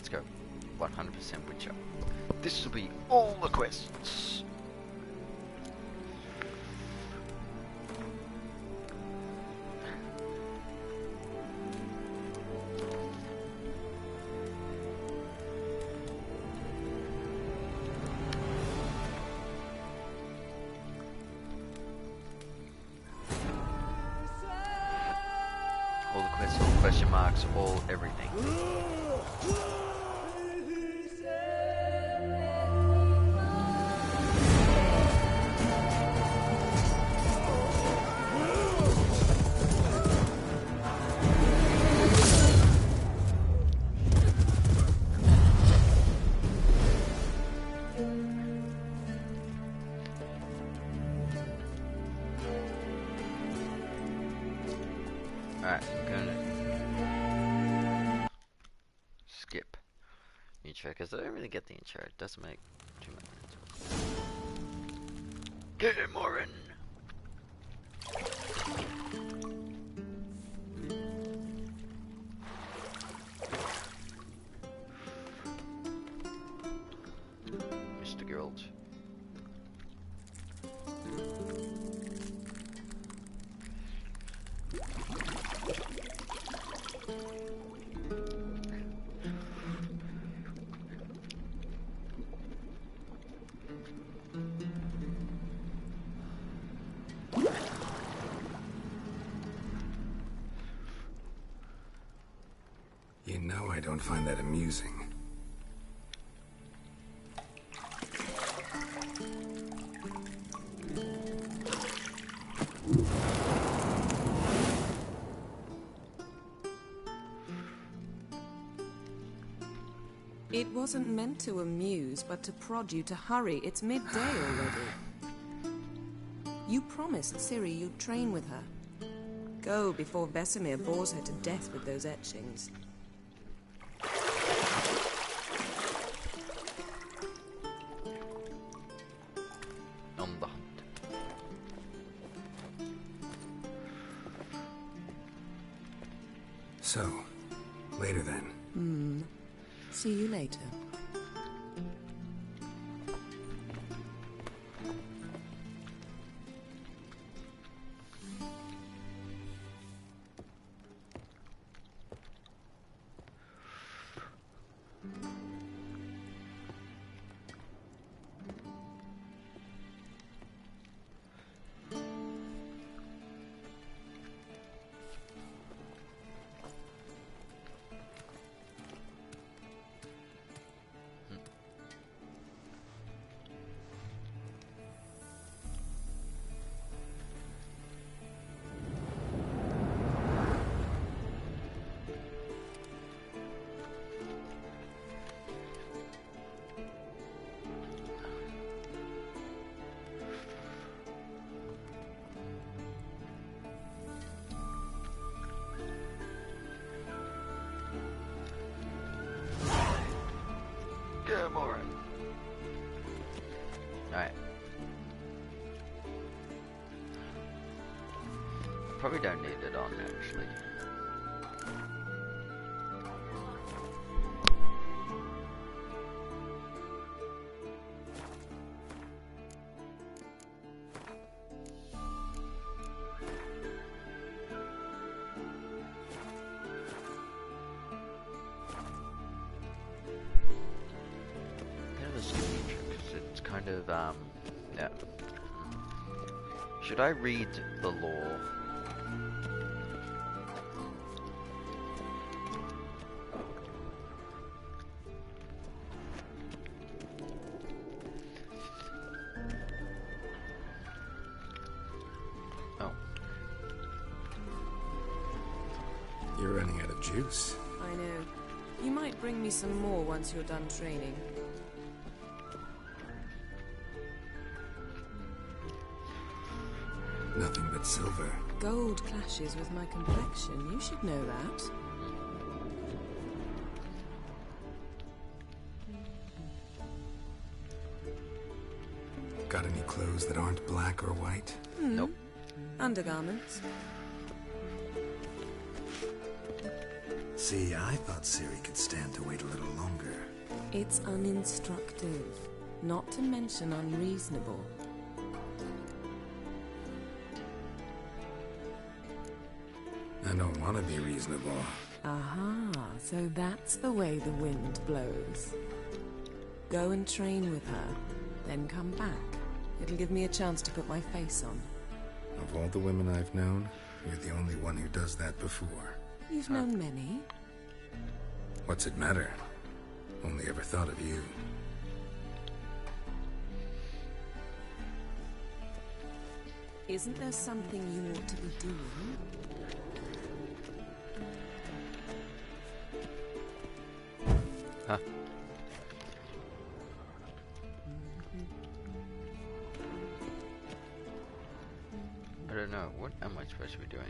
let's go. 100% Witcher. This will be all the quests. All the quests, all question marks, all everything. Alright, I'm gonna skip intro because I don't really get the intro. It doesn't make too much sense. Get him, Morin! Mr. Geralt. You know I don't find that amusing. It wasn't meant to amuse, but to prod you to hurry. It's midday already. You promised Ciri you'd train with her. Go before Vesemir bores her to death with those etchings. On the hunt. So, later then. See you later. Get him, Morin! Alright. Probably don't need it on, actually. It's kind of, yeah. Should I read the lore? Oh. You're running out of juice. I know. You might bring me some more once you're done training. Nothing but silver. Gold clashes with my complexion. You should know that. Got any clothes that aren't black or white? Undergarments. See, I thought Ciri could stand to wait a little longer. It's uninstructive, not to mention unreasonable. I don't want to be reasonable. Aha, so that's the way the wind blows. Go and train with her, then come back. It'll give me a chance to put my face on. Of all the women I've known, you're the only one who does that before. You've known many. What's it matter? Only ever thought of you. Isn't there something you ought to be doing? Huh? I don't know. What am I supposed to be doing?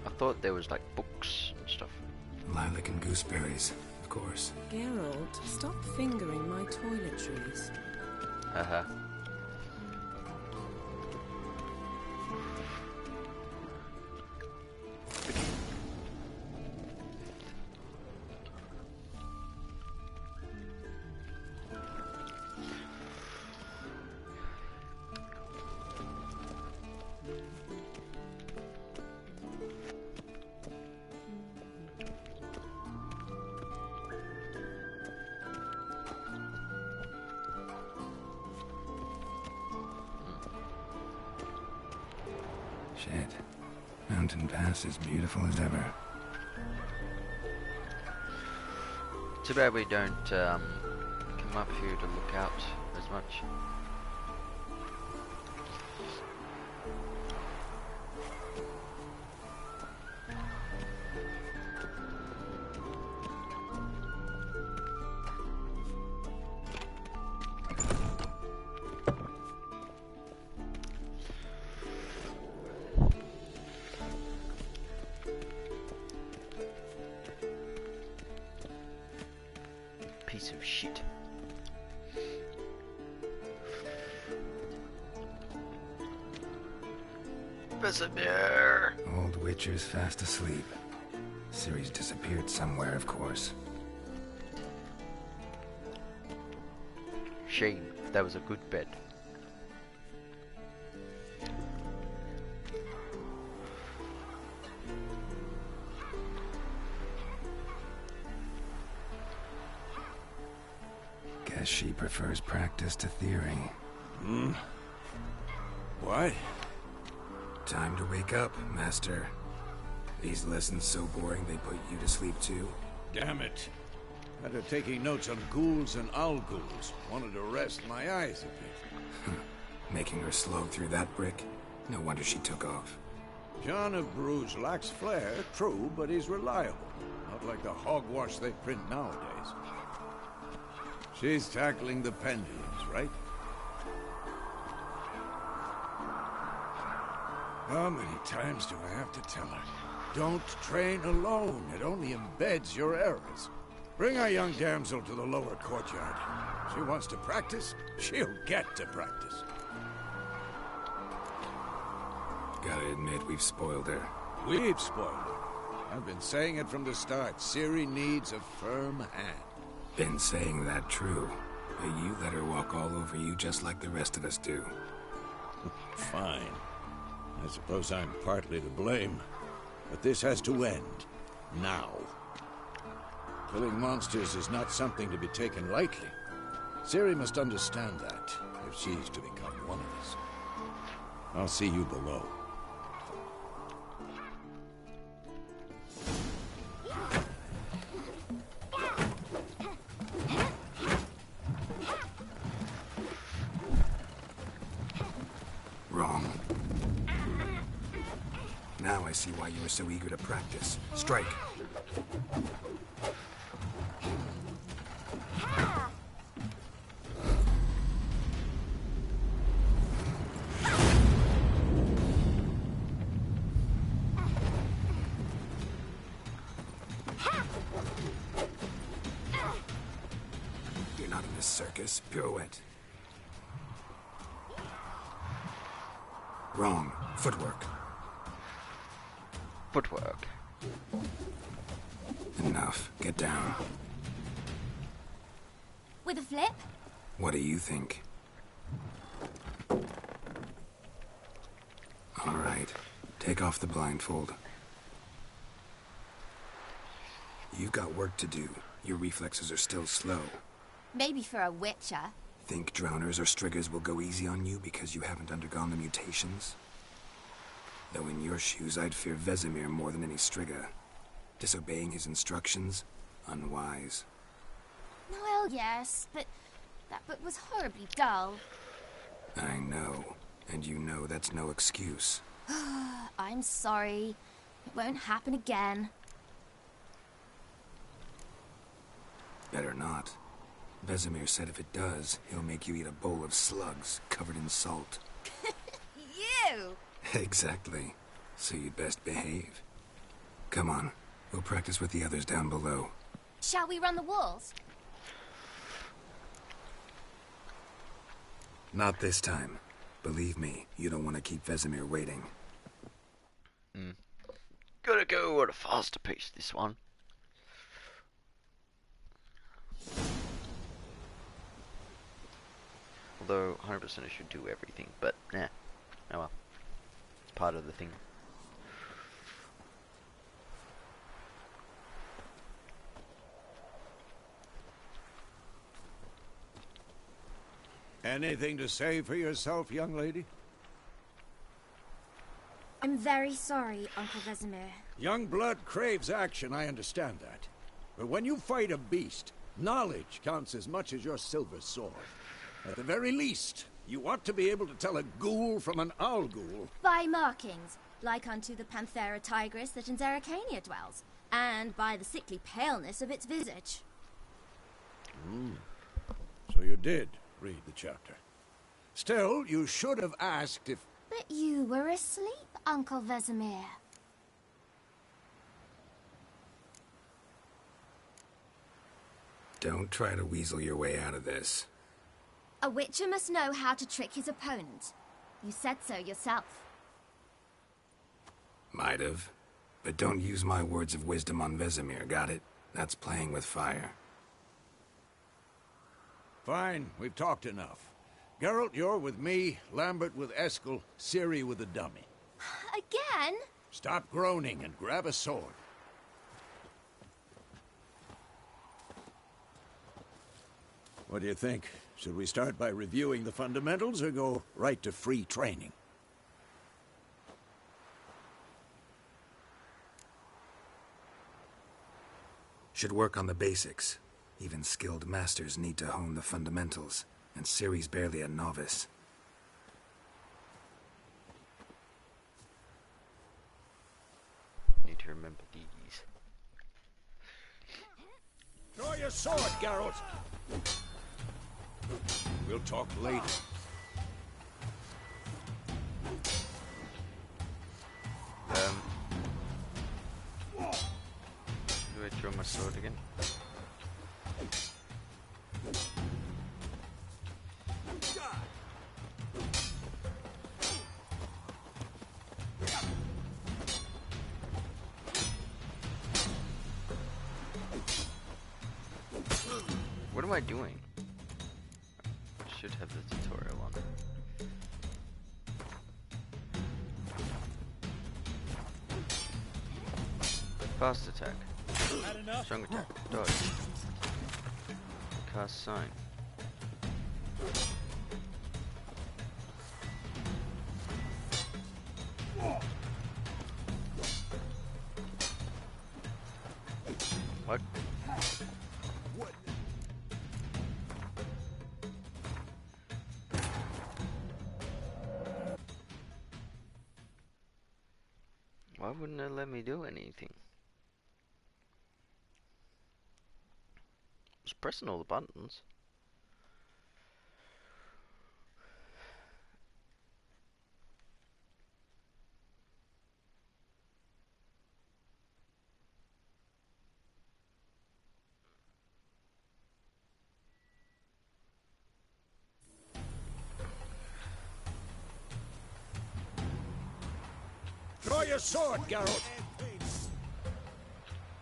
I thought there was like books and stuff. Lilac and gooseberries, of course. Geralt, stop fingering my toiletries. Haha. Shit. Mountain Pass is beautiful as ever. Too bad we don't come up here to look out as much. Piece of shit. Vesemir! Old Witcher's fast asleep. Ciri's disappeared somewhere, of course. Shame. That was a good bed. Guess she prefers practice to theory. Hmm? What? Time to wake up, Master. These lessons so boring they put you to sleep too? Damn it. After taking notes on ghouls and owl-ghouls, wanted to rest my eyes a bit. Making her slog through that brick? No wonder she took off. John of Bruges lacks flair, true, but he's reliable. Not like the hogwash they print nowadays. She's tackling the pendulums, right? How many times do I have to tell her? Don't train alone. It only embeds your errors. Bring our young damsel to the lower courtyard. She wants to practice, she'll get to practice. Gotta admit, we've spoiled her. We've spoiled her. I've been saying it from the start. Ciri needs a firm hand. Been saying that true. But you let her walk all over you just like the rest of us do. Fine. I suppose I'm partly to blame. But this has to end. Now. Killing monsters is not something to be taken lightly. Ciri must understand that, if she's to become one of us. I'll see you below. Wrong. Now I see why you were so eager to practice. Strike. You're not in this circus. Pirouette. Wrong. Footwork. Footwork. Enough. Get down. With a flip? What do you think? All right. Take off the blindfold. You've got work to do. Your reflexes are still slow. Maybe for a witcher. Think drowners or striggers will go easy on you because you haven't undergone the mutations? Though in your shoes, I'd fear Vesemir more than any strigger. Disobeying his instructions? Unwise. Well, yes, but that book was horribly dull. I know. And you know that's no excuse. I'm sorry. It won't happen again. Better not. Vesemir said if it does, he'll make you eat a bowl of slugs covered in salt. You! Exactly. So you'd best behave. Come on. We'll practice with the others down below. Shall we run the walls? Not this time. Believe me, you don't want to keep Vesemir waiting. Gotta go at a faster pace this one. Although 100% it should do everything, but nah. Oh well. It's part of the thing. Anything to say for yourself, young lady? I'm very sorry, Uncle Vesemir. Young blood craves action, I understand that. But when you fight a beast, knowledge counts as much as your silver sword. At the very least, you ought to be able to tell a ghoul from an owl ghoul. By markings, like unto the Panthera tigris that in Zerrikania dwells, and by the sickly paleness of its visage. So you did read the chapter. Still, you should have asked if... But you were asleep, Uncle Vesemir. Don't try to weasel your way out of this. A witcher must know how to trick his opponent. You said so yourself. Might have. But don't use my words of wisdom on Vesemir, got it? That's playing with fire. Fine, we've talked enough. Geralt, you're with me, Lambert with Eskel, Ciri with the dummy. Again? Stop groaning and grab a sword. What do you think? Should we start by reviewing the fundamentals or go right to free training? Should work on the basics. Even skilled masters need to hone the fundamentals, and Ciri's barely a novice. Need to remember these. Draw your sword, Geralt! We'll talk later. Do I draw my sword again? What am I doing? I should have the tutorial on. Fast attack. Strong attack. Dodge. Cast sign. What? Why wouldn't it let me do anything? Just pressing all the buttons. your sword, Geralt.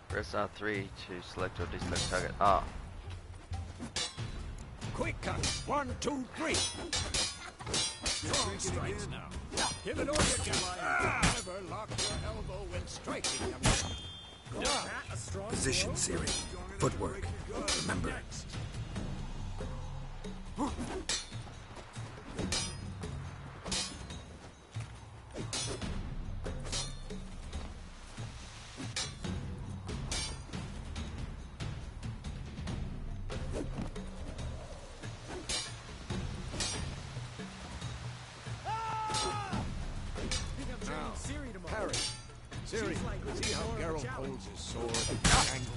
Press R3 to select or deselect target. Ah. Quick cut. 1, 2, 3. Strong strikes now. Give it all you got. Never lock your elbow when striking them. Position, Ciri. Footwork. Remember. Harry. Ciri, see how Geralt holds his sword at an angle?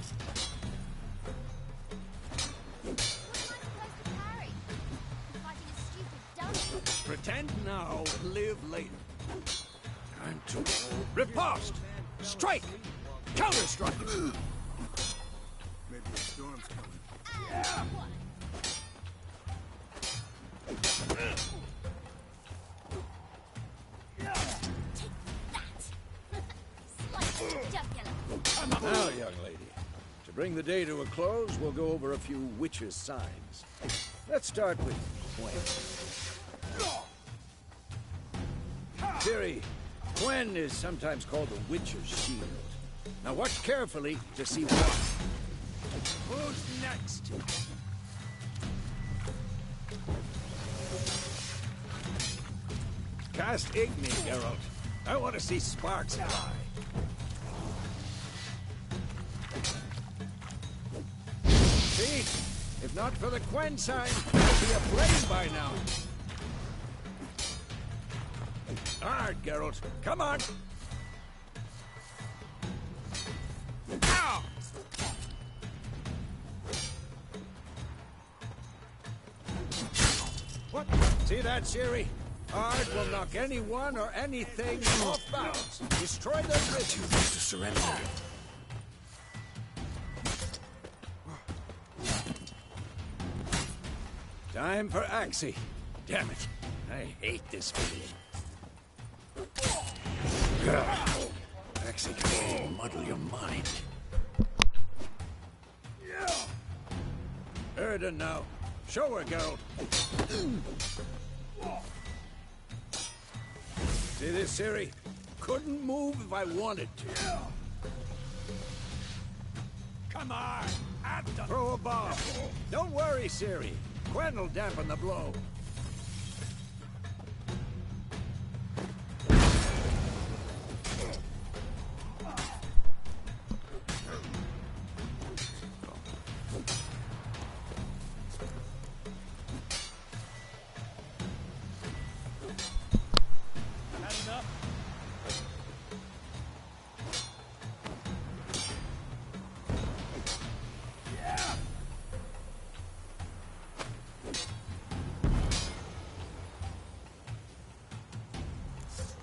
What am I supposed to parry? Fighting a stupid dummy. Pretend now and live later. Time to riposte! Strike! Counter-strike! Maybe a storm's coming. Now, young lady, to bring the day to a close, we'll go over a few witches' signs. Let's start with Quen. Ciri, Quen is sometimes called the Witcher's Shield. Now watch carefully to see what. Who's next? Cast Igni, Geralt. I want to see sparks fly. See? If not for the Quen sign, it'd be aflame by now. Hard, Geralt. Come on. Ow! What? See that, Ciri? Ard will knock anyone or anything off balance. Destroy their Too rhythm. close to surrender. Time for Axii. Damn it. I hate this feeling. Axii can really muddle your mind. Erden now. Show her, Geralt. See this, Ciri? Couldn't move if I wanted to. Come on! At the... Throw a bomb. Don't worry, Ciri. Quen will dampen the blow.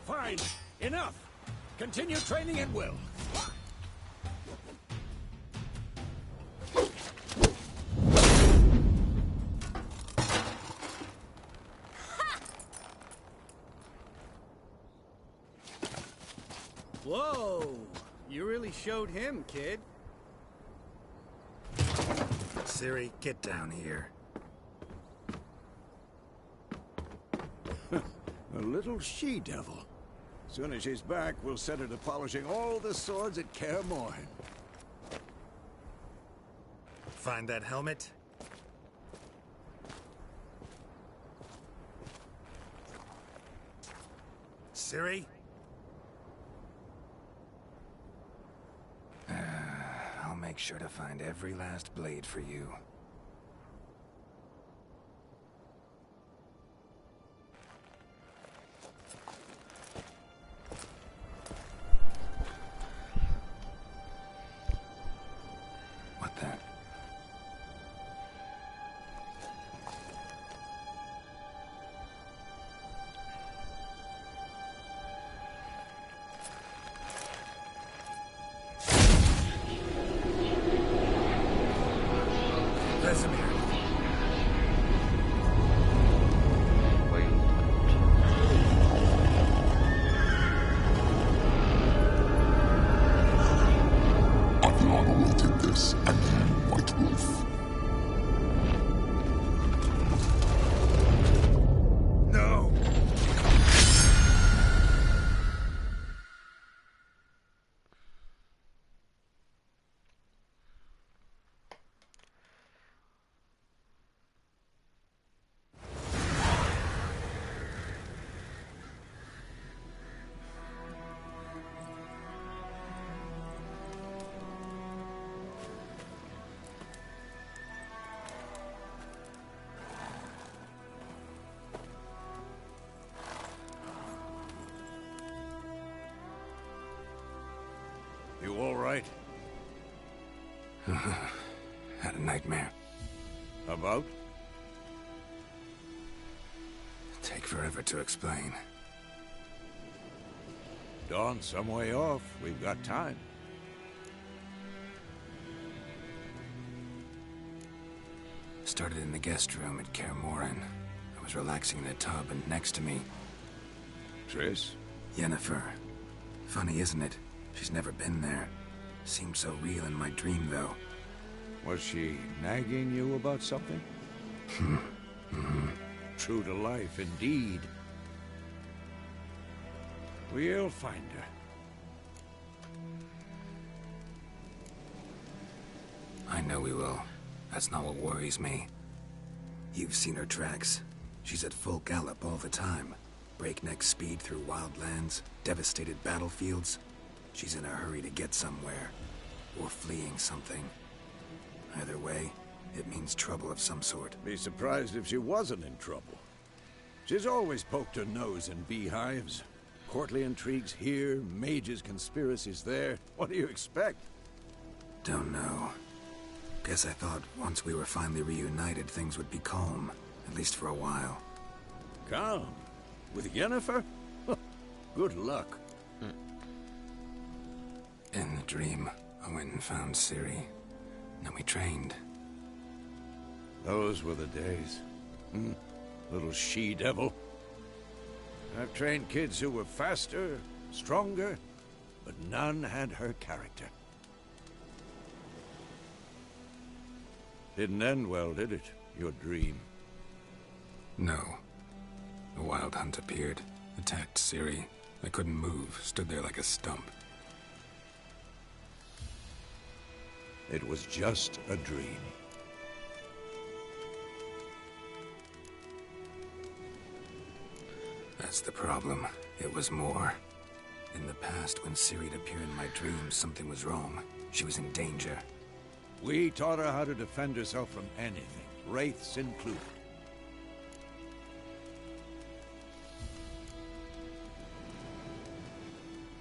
Fine. Enough. Continue training at will. Whoa! You really showed him, kid. Ciri, get down here. A little she-devil. Soon as she's back, we'll set her to polishing all the swords at Kaer Morhen. Find that helmet? Ciri? I'll make sure to find every last blade for you. What that? Had a nightmare. About? Take forever to explain. Dawn's some way off. We've got time. Started in the guest room at Kaer Morhen. I was relaxing in a tub, and next to me, Triss? Yennefer. Funny, isn't it? She's never been there. Seemed so real in my dream, though. Was she nagging you about something? True to life, indeed. We'll find her. I know we will. That's not what worries me. You've seen her tracks. She's at full gallop all the time. Breakneck speed through wild lands, devastated battlefields. She's in a hurry to get somewhere. Or fleeing something. Either way, it means trouble of some sort. Be surprised if she wasn't in trouble. She's always poked her nose in beehives. Courtly intrigues here, mages' conspiracies there. What do you expect? Don't know. Guess I thought once we were finally reunited, things would be calm. At least for a while. Calm? With Yennefer? Good luck. In the dream, I went and found Ciri. Then we trained. Those were the days. Little she-devil. I've trained kids who were faster, stronger, but none had her character. Didn't end well, did it? Your dream? No. A wild hunt appeared, attacked Ciri. I couldn't move, stood there like a stump. It was just a dream. That's the problem. It was more. In the past, when Ciri'd appear in my dreams, something was wrong. She was in danger. We taught her how to defend herself from anything, wraiths included.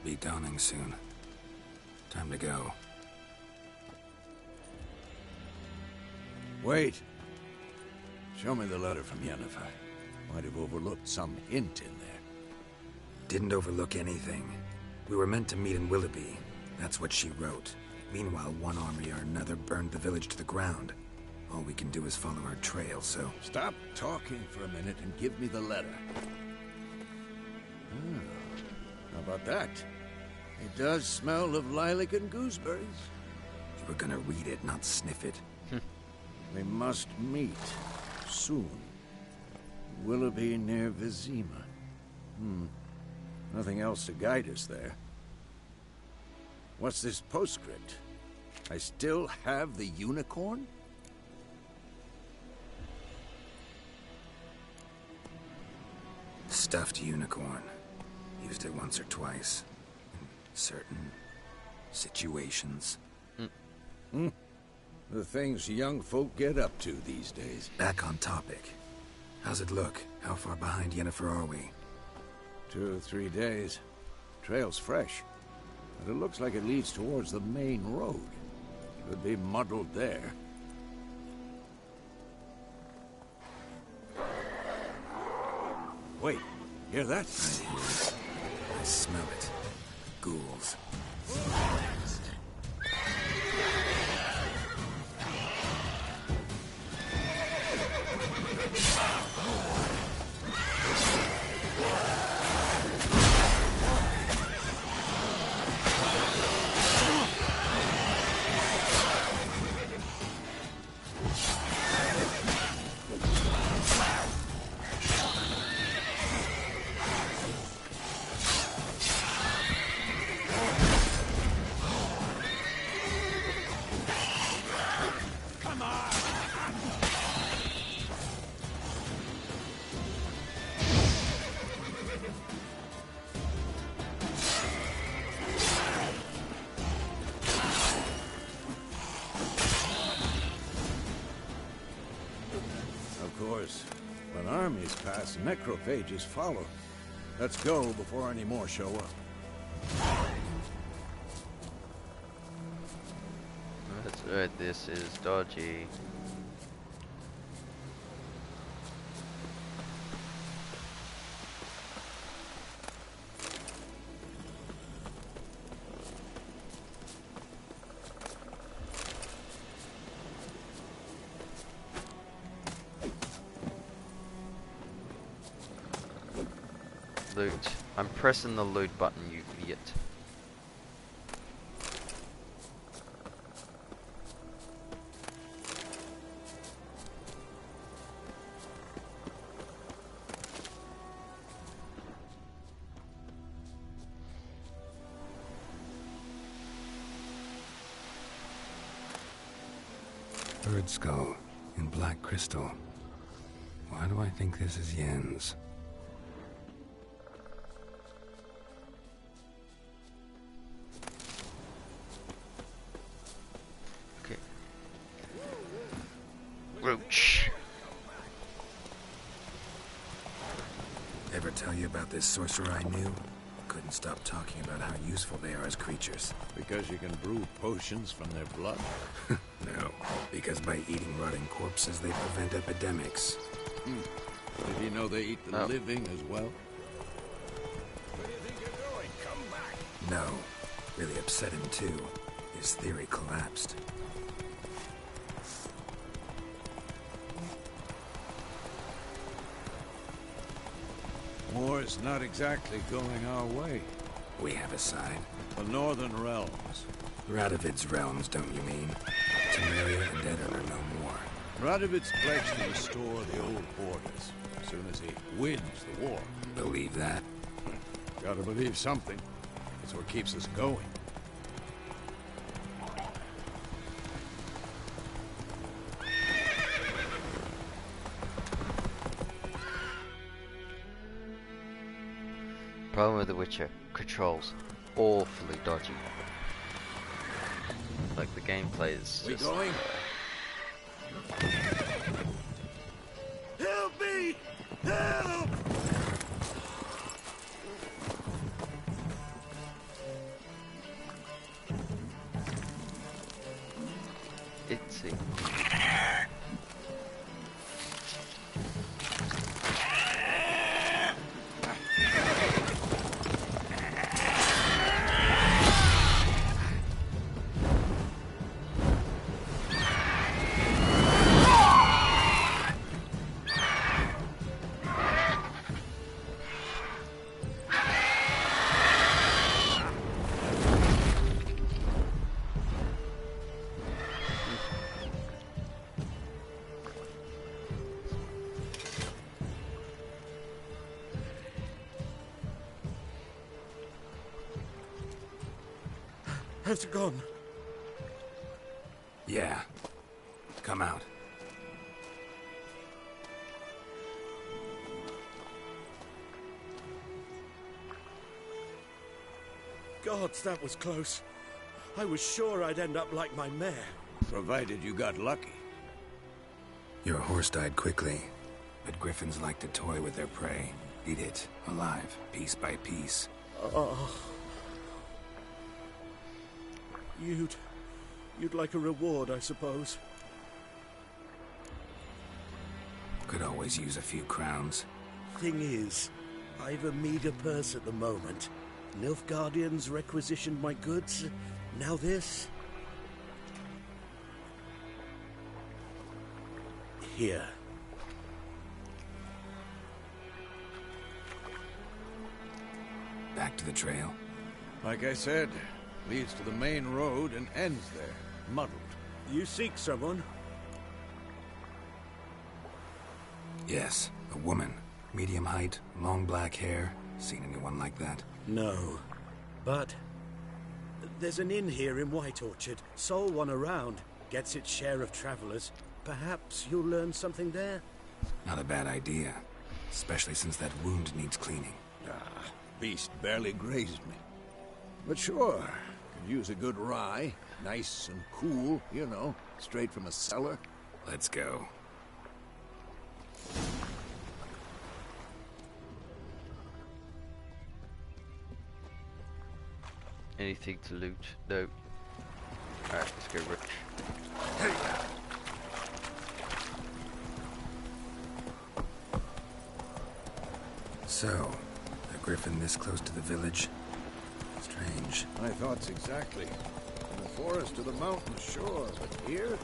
Be dawning soon. Time to go. Wait. Show me the letter from Yennefer. Might have overlooked some hint in there. Didn't overlook anything. We were meant to meet in Willoughby. That's what she wrote. Meanwhile, one army or another burned the village to the ground. All we can do is follow her trail, so... Stop talking for a minute and give me the letter. How about that? It does smell of lilac and gooseberries. You were gonna read it, not sniff it. We must meet. Soon. Willoughby near Vizima. Nothing else to guide us there. What's this postscript? I still have the unicorn? Stuffed unicorn. Used it once or twice. In certain situations. The things young folk get up to these days. Back on topic. How's it look? How far behind Yennefer are we? 2 or 3 days. Trail's fresh. But it looks like it leads towards the main road. Could be muddled there. Wait, hear that? I hear it. I smell it. Ghouls. When armies pass, necrophages follow. Let's go before any more show up. That's This is dodgy. Loot. I'm pressing the loot button, you idiot. Bird skull in black crystal. Why do I think this is Yen's? Okay. Roach. Ever tell you about this sorcerer I knew? Couldn't stop talking about how useful they are as creatures. Because you can brew potions from their blood. No, because by eating rotting corpses, they prevent epidemics. Did you know they eat the living as well? Where do you think you're going? Come back! No. Really upset him, too. His theory collapsed. War's not exactly going our way. We have a side. The Northern Realms. Radovid's realms, don't you mean? Temeria and Edirn are no more. Radovid's pledged to restore the old borders as soon as he wins the war. Believe that? Gotta believe something. It's what keeps us going. Problem with The Witcher, controls awfully dodgy. Like the gameplay is We just... going? Help me! Help! Itsy. Has it gone? Yeah. Come out. Gods, that was close. I was sure I'd end up like my mare. Provided you got lucky. Your horse died quickly, but griffins like to toy with their prey. Eat it, alive, piece by piece. Oh. You'd like a reward, I suppose. Could always use a few crowns. Thing is, I've a meager purse at the moment. Nilfgaardians requisitioned my goods. Now this. Here. Back to the trail. Like I said, leads to the main road and ends there, muddled. You seek someone? Yes, a woman. Medium height, long black hair. Seen anyone like that? No. But there's an inn here in White Orchard. Sole one around. Gets its share of travelers. Perhaps you'll learn something there? Not a bad idea. Especially since that wound needs cleaning. Beast barely grazed me. But sure, could use a good rye. Nice and cool, you know, straight from a cellar. Let's go. Anything to loot? No. Alright, let's go rich. So, a griffin this close to the village? Strange. My thoughts exactly. In the forest or the mountain shore, but here,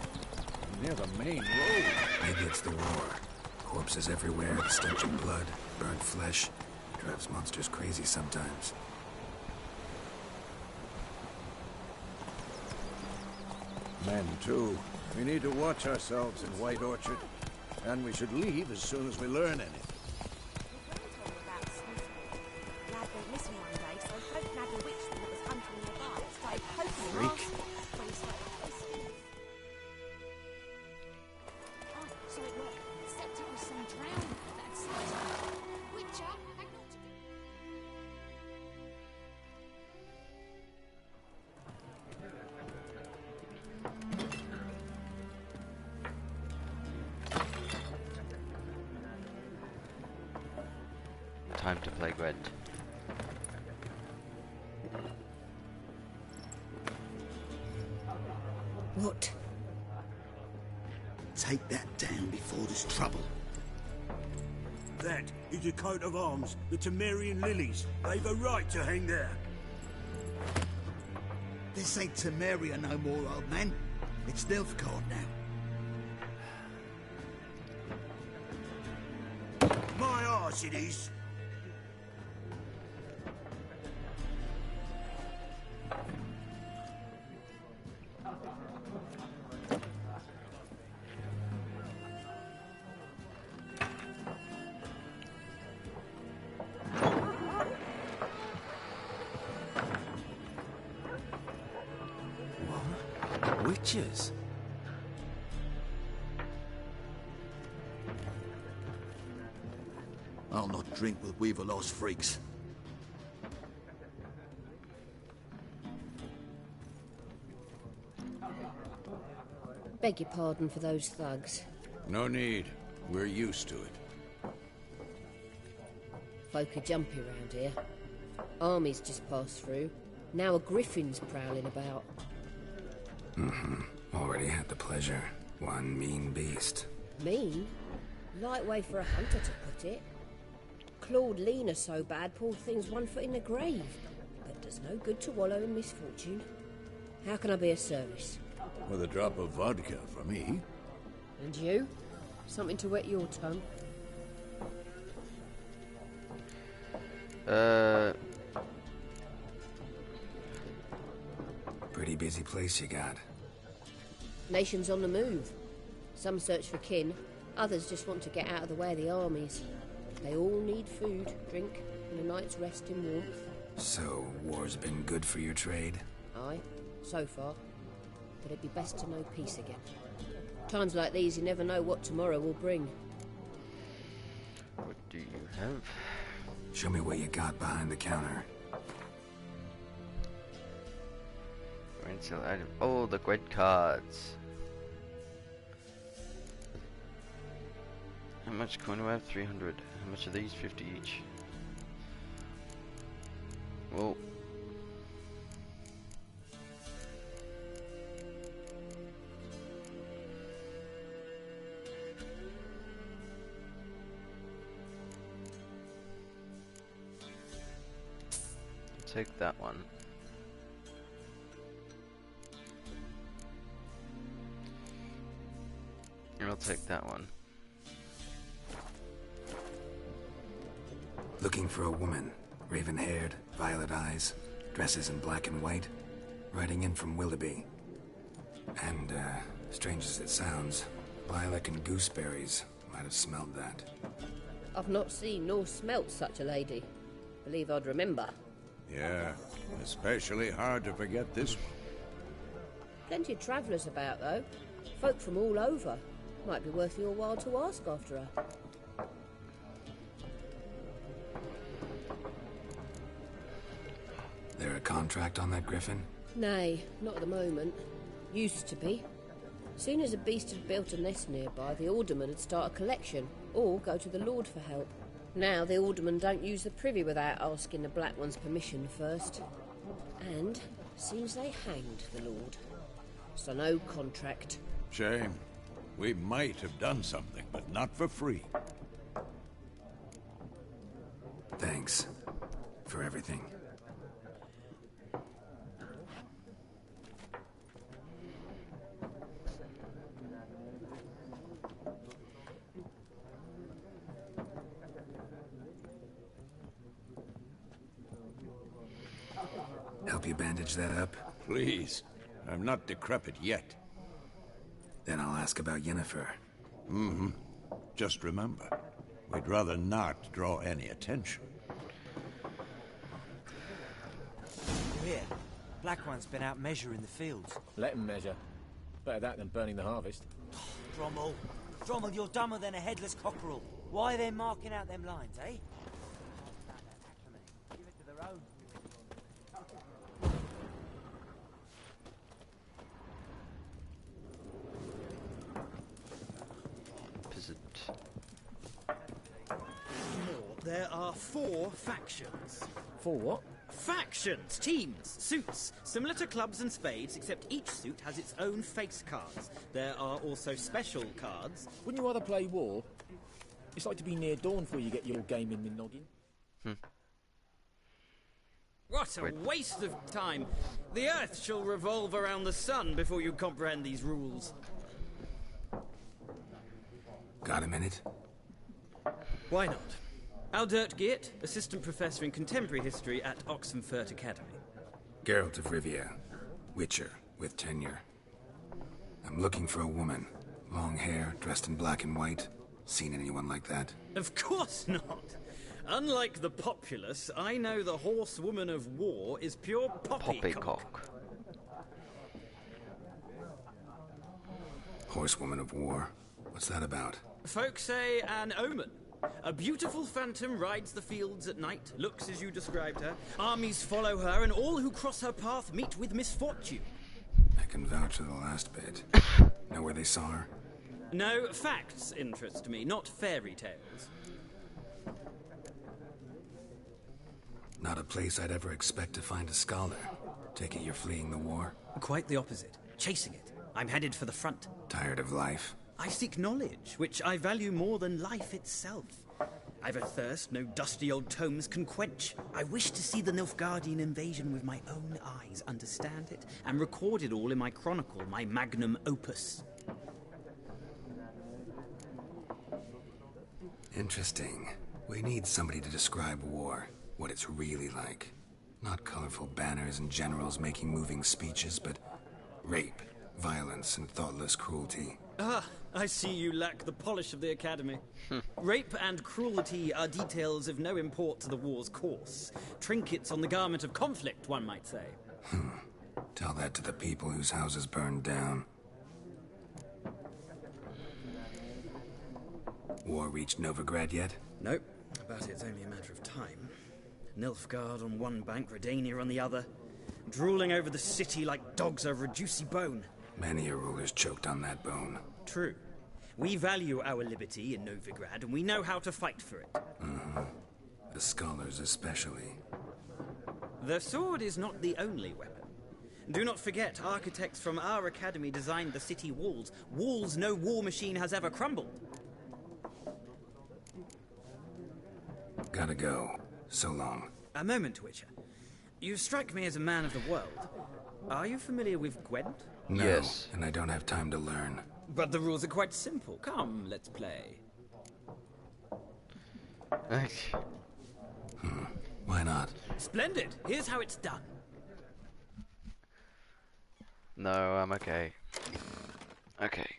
near the main road. Maybe it's the war. Corpses everywhere, the stench of blood, burnt flesh. Drives monsters crazy sometimes. Men, too. We need to watch ourselves in White Orchard. And we should leave as soon as we learn anything. Freak. Time to play Gwent. What? Take that down before there's trouble. That is a coat of arms, the Temerian lilies. They've a right to hang there. This ain't Temeria no more, old man. It's Nilfgaard now. My arse it is. Witches? I'll not drink with Weaverlost freaks. Beg your pardon for those thugs. No need. We're used to it. Folk are jumpy round here. Armies just passed through. Now a griffin's prowling about. Already had the pleasure. One mean beast. Mean? Light way for a hunter to put it. Clawed Lena so bad, poor thing's 1 foot in the grave. But does no good to wallow in misfortune. How can I be of service? With a drop of vodka for me. And you? Something to wet your tongue? Pretty busy place you got. Nations on the move. Some search for kin, others just want to get out of the way of the armies. They all need food, drink, and a night's rest in warmth. So, war's been good for your trade? Aye, so far. But it'd be best to know peace again. Times like these, you never know what tomorrow will bring. What do you have? Show me what you got behind the counter. Rental item. Oh, the Gwent cards. How much coin do I have? 300. How much are these? 50 each. Well. Take that one. And I'll take that one. Looking for a woman. Raven-haired, violet eyes, dresses in black and white. Riding in from Willoughby. And, strange as it sounds, lilac and gooseberries might have smelled that. I've not seen nor smelt such a lady. Believe I'd remember. Yeah, especially hard to forget this one. Plenty of travellers about, though. Folk from all over. Might be worth your while to ask after her. There a contract on that griffin? Nay, not at the moment. Used to be. Soon as a beast had built a nest nearby, the alderman would start a collection, or go to the Lord for help. Now the aldermen don't use the privy without asking the Black One's permission first. And seems they hanged the Lord. So no contract. Shame. We might have done something, but not for free. Thanks for everything. Help you bandage that up? Please. I'm not decrepit yet. Then I'll ask about Yennefer. Mm-hmm. Just remember, we'd rather not draw any attention. Here, Black One's been out measuring the fields. Let him measure. Better that than burning the harvest. Drommel. Drommel, you're dumber than a headless cockerel. Why are they marking out them lines, eh? Give it to their own. There are 4 factions. 4 what? Factions, teams, suits, similar to clubs and spades, except each suit has its own face cards. There are also special cards. Wouldn't you rather play war? It's like to be near dawn before you get your game in with noggin. What a waste of time! The Earth shall revolve around the sun before you comprehend these rules. Got a minute? Why not? Aldert Geert, Assistant Professor in Contemporary History at Oxenfurt Academy. Geralt of Rivia, Witcher, with tenure. I'm looking for a woman. Long hair, dressed in black and white. Seen anyone like that? Of course not! Unlike the populace, I know the horsewoman of war is pure poppycock. Horsewoman of war? What's that about? Folk say an omen. A beautiful phantom rides the fields at night, looks as you described her. Armies follow her, and all who cross her path meet with misfortune. I can vouch for the last bit. Know where they saw her? No, facts interest me, not fairy tales. Not a place I'd ever expect to find a scholar. Take it you're fleeing the war? Quite the opposite. Chasing it. I'm headed for the front. Tired of life? I seek knowledge, which I value more than life itself. I've a thirst no dusty old tomes can quench. I wish to see the Nilfgaardian invasion with my own eyes, understand it, and record it all in my chronicle, my magnum opus. Interesting. We need somebody to describe war, what it's really like. Not colorful banners and generals making moving speeches, but rape, violence, and thoughtless cruelty. Ah, I see you lack the polish of the Academy. Rape and cruelty are details of no import to the war's course. Trinkets on the garment of conflict, one might say. Tell that to the people whose houses burned down. War reached Novigrad yet? Nope, but it's only a matter of time. Nilfgaard on one bank, Redania on the other, drooling over the city like dogs over a juicy bone. Many a ruler's choked on that bone. True. We value our liberty in Novigrad, and we know how to fight for it. The scholars especially. The sword is not the only weapon. Do not forget, architects from our academy designed the city walls. Walls no war machine has ever crumbled. Gotta go. So long. A moment, Witcher. You strike me as a man of the world. Are you familiar with Gwent? No, Yes. and I don't have time to learn. But the rules are quite simple. Come, let's play. Why not? Splendid! Here's how it's done. No, I'm okay. Okay.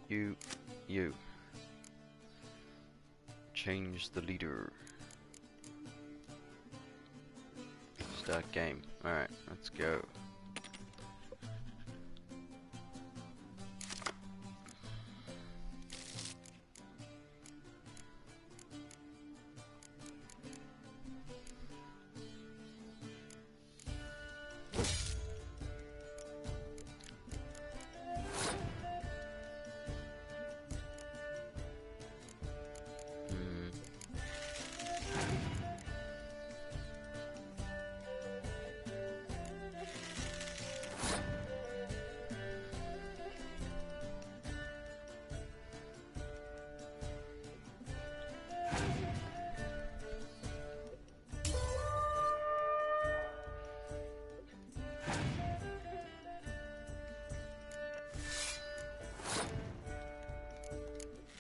You. Change the leader. Start game. Alright, let's go.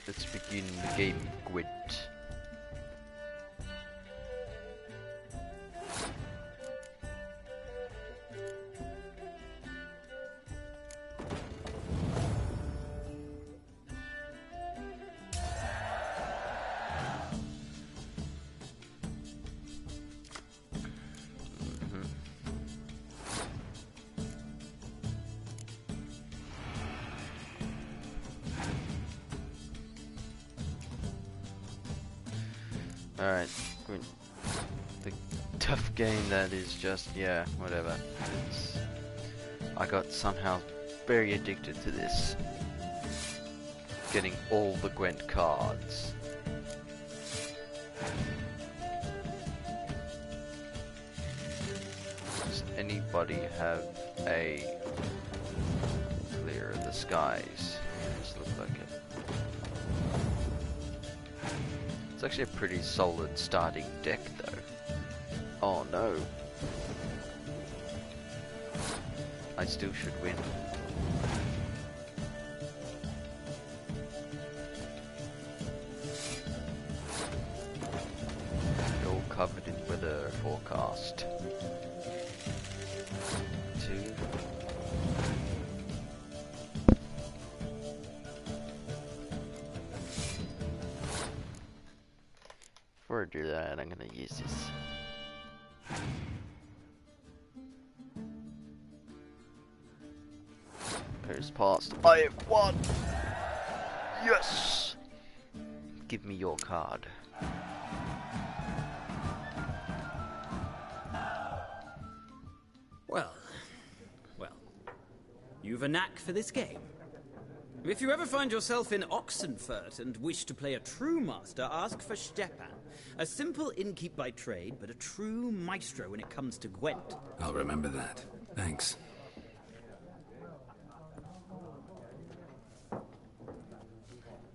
Let's begin the game, Gwent. Alright, the tough game that is just, yeah, whatever. I got somehow very addicted to this. Getting all the Gwent cards. Does anybody have a Clear the Skies? Does look like it. It's actually a pretty solid starting deck, though. Oh no. I still should win. All covered in weather forecast. 2. Before I do that, I'm gonna use this. Goes past. I have won! Yes! Give me your card. Well. You've a knack for this game. If you ever find yourself in Oxenfurt and wish to play a true master, ask for Stepan. A simple innkeep by trade, but a true maestro when it comes to Gwent. I'll remember that. Thanks.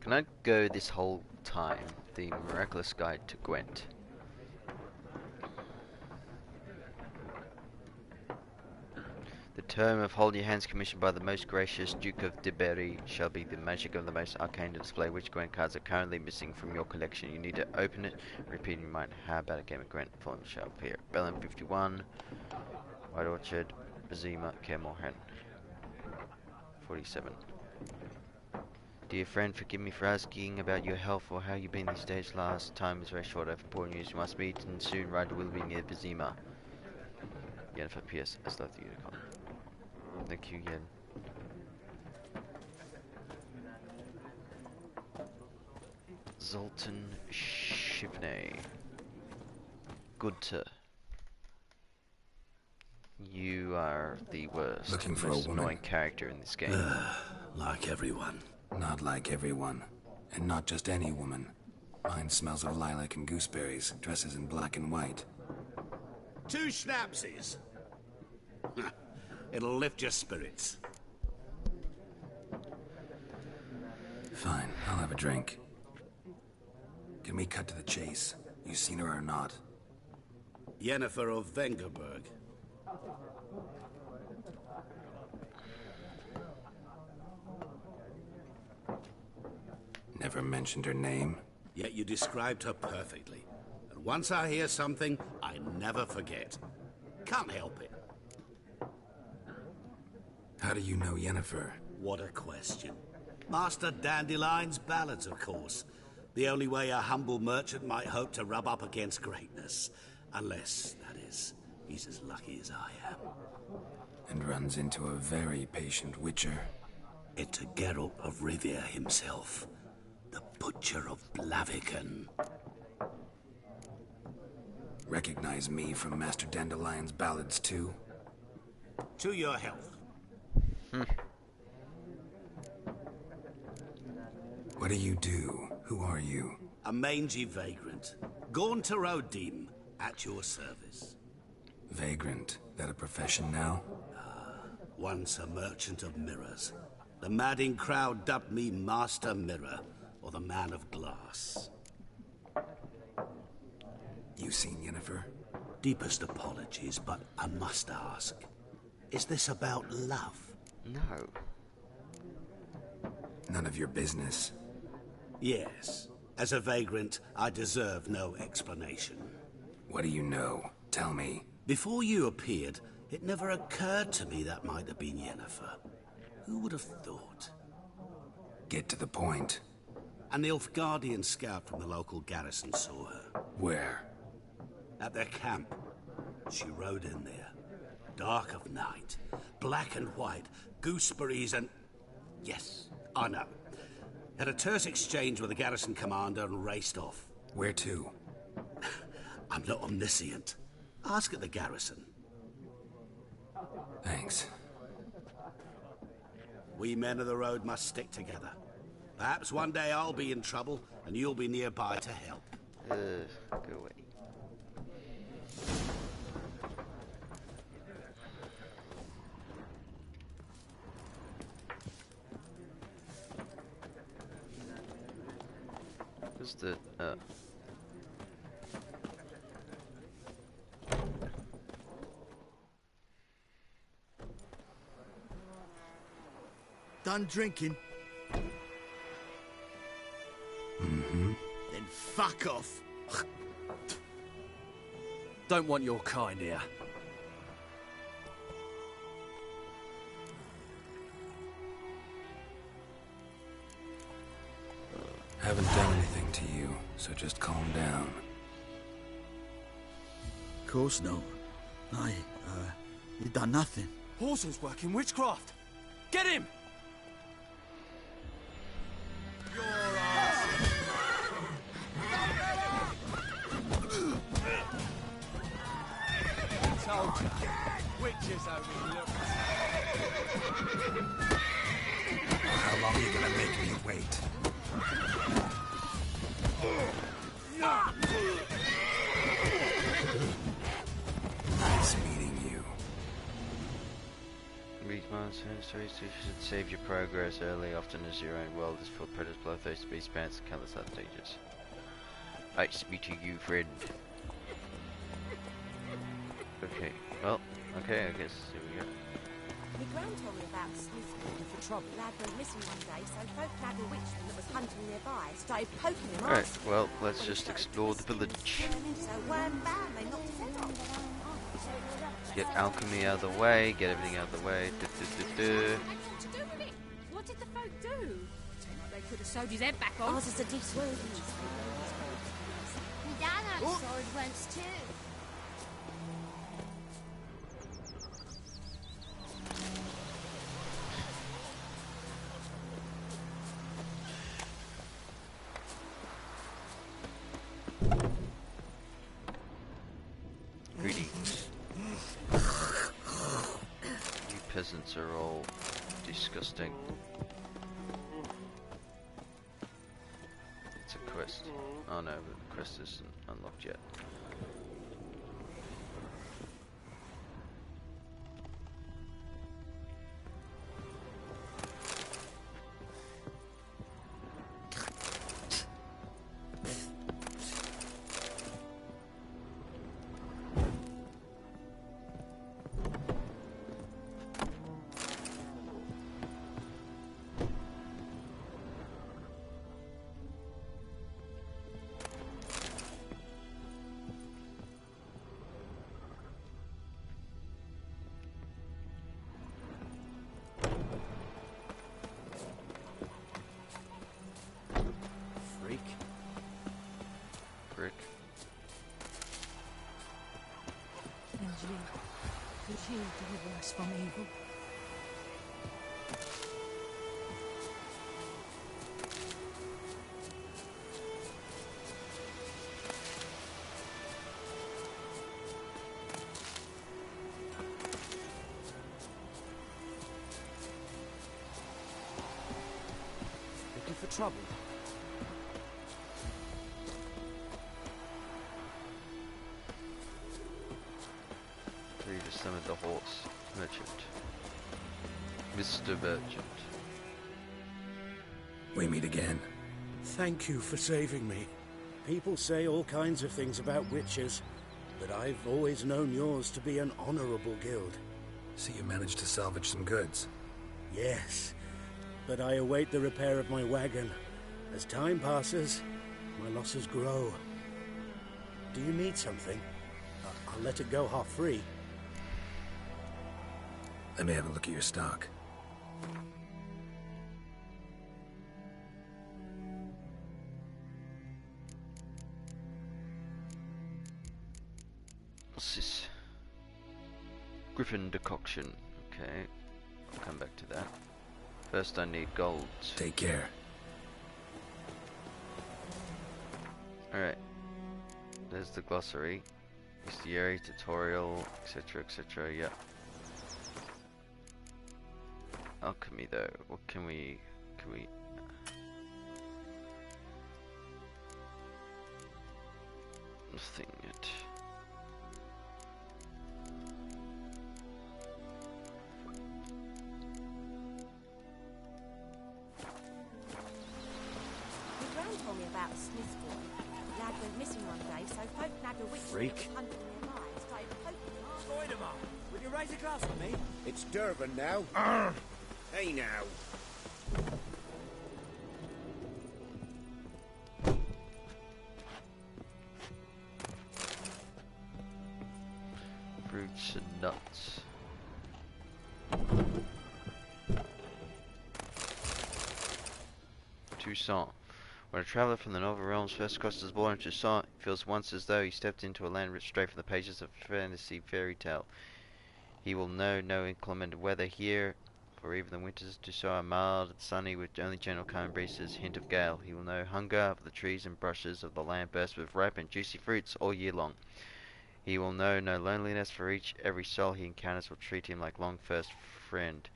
Can I go this whole time? The Miraculous Guide to Gwent. The term of Hold Your Hands commissioned by the most gracious Duke of de Berry shall be the magic of the most arcane to display which Gwent cards are currently missing from your collection. You need to open it, repeat in your mind how about a game of Gwent form shall appear. Bellum 51, White Orchard, Vizima, Kermorhen. 47. Dear friend, forgive me for asking about your health or how you've been these days. Last time was very short. I have poor news. You must meet and soon. Ryder will be near Vizima. Yennefer Pierce, I love the Unicon. Thank you, Yen. Zoltan Shivney. Gunter. You are the worst, Looking for most a woman. annoying character in this game. Like everyone. Not like everyone. And not just any woman. Mine smells of lilac and gooseberries, dresses in black and white. 2 schnapsies. It'll lift your spirits. Fine, I'll have a drink. Can we cut to the chase? You seen her or not? Yennefer of Vengerberg. Never mentioned her name. Yet you described her perfectly. And once I hear something, I never forget. Can't help it. How do you know Yennefer? What a question. Master Dandelion's ballads, of course. The only way a humble merchant might hope to rub up against greatness. Unless, that is, he's as lucky as I am. And runs into a very patient witcher. Into Geralt of Rivia himself. The Butcher of Blaviken. Recognize me from Master Dandelion's ballads, too? To your health. What do you do? Who are you? A mangy vagrant. Gaunter Odim, at your service. Vagrant. That a profession now? Once a merchant of mirrors. The madding crowd dubbed me Master Mirror, or the Man of Glass. You seen Yennefer? Deepest apologies, but I must ask. Is this about love? No. None of your business. Yes. As a vagrant, I deserve no explanation. What do you know? Tell me. Before you appeared, it never occurred to me that might have been Yennefer. Who would have thought? Get to the point. An Nilfgaardian scout from the local garrison saw her. Where? At their camp. She rode in there. Dark of night. Black and white. Gooseberries and... Yes, I know. Had a terse exchange with the garrison commander and raced off. Where to? I'm not omniscient. Ask at the garrison. Thanks. We men of the road must stick together. Perhaps one day I'll be in trouble and you'll be nearby to help. Go away. What's the Done drinking? Mm-hmm. Then fuck off. Don't want your kind here. Haven't done anything to you, so just calm down. Of course not. You done nothing. Horsel's working witchcraft. Get him! Told you. Witches overlooked. How long are you gonna make me wait? Nice meeting you. Read monsters, stories you should save your progress early, often as your own world is full of predators, bloodthirsty beasts, bandits, and countless other dangers. Nice to meet you, friend. Okay, well, okay, I guess here we go. My gran told me about Smith looking for trouble. Lad went missing one day, so folk nabbed a witchman that was hunting nearby, started poking him. Alright, well, let's just explore the village. So wham bam, they knocked his head off. Get alchemy out of the way, get everything out of the way. What did the folk do? They could have sewed his head back on. Ours is a decent. My dad had a sword once too. Greetings. You peasants are all disgusting. It's a quest. Oh no, but the quest isn't unlocked yet. Brick. And you, could you deliver us from evil? Looking for trouble? To summon the horse merchant. Mr. Merchant. We meet again. Thank you for saving me. People say all kinds of things about witches, but I've always known yours to be an honorable guild. So you managed to salvage some goods? Yes, but I await the repair of my wagon. As time passes, my losses grow. Do you need something? I'll let it go half-free. Let me have a look at your stock. What's this? Griffin decoction. Okay, I'll come back to that. First I need gold. Take care. Alright. There's the glossary. Bestiary, tutorial, etc, etc, yeah. Alchemy though, what can we... Nothing yet. My gran told me about a Smith boy. The lad went missing one day, so folk nagged a witch Freak. hunting nearby and started poking him. Join 'em up. Would you raise a glass for me? It's Durban now. Hey now. Fruits and nuts. Toussaint. When a traveler from the Nova Realms first crosses the border in Toussaint, it feels once as though he stepped into a land written straight from the pages of a fantasy fairy tale. He will know no inclement weather here, for even the winters of Toussaint are mild and sunny with only gentle calm breezes, hint of gale. He will know hunger, for the trees and brushes of the land burst with ripe and juicy fruits all year long. He will know no loneliness, for every soul he encounters will treat him like long first friend.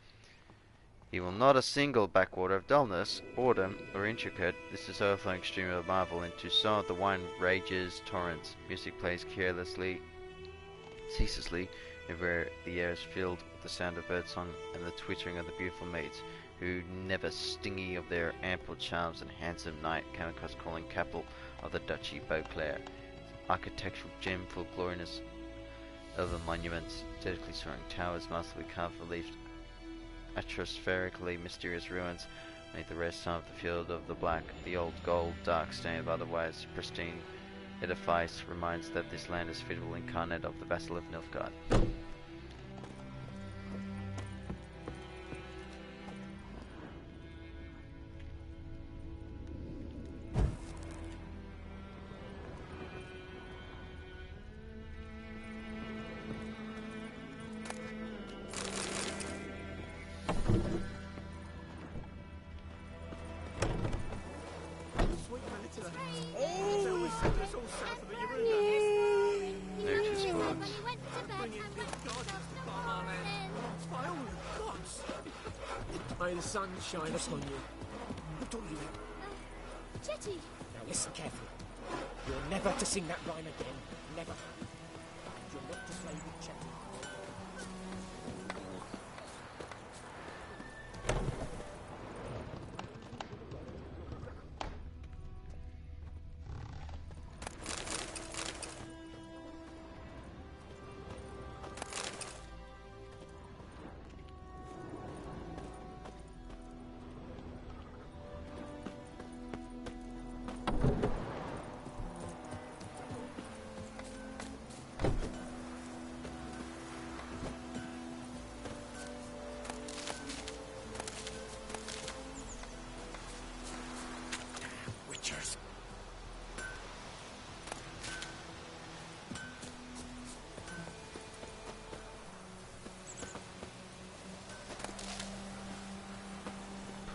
He will not a single backwater of dullness, boredom, or intricate. This is overflowing stream of marvel. In Toussaint the wine rages torrents. Music plays carelessly, ceaselessly. Everywhere the air is filled with the sound of birdsong and the twittering of the beautiful maids, who, never stingy of their ample charms and handsome knight, came across calling capital of the Duchy Beauclair. Architectural gem full gloriousness of the monuments, aesthetically soaring towers, masterfully carved relief, atrospherically mysterious ruins, make the rest of the field of the black, the old gold, dark stain of otherwise pristine edifice reminds that this land is fitful incarnate of the vassal of Nilfgaard. May the sun shine upon you. What do you mean? Jetty! Now listen carefully. You're never to sing that rhyme again. Never. You're not to slay with Chetty.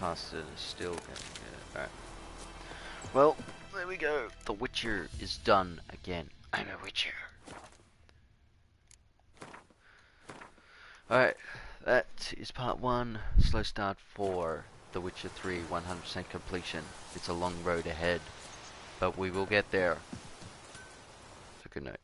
Past it is still getting it. Alright. Well, there we go. The Witcher is done again. I'm a Witcher. Alright, that is part 1. Slow start for The Witcher 3, 100% completion. It's a long road ahead, but we will get there. So good night.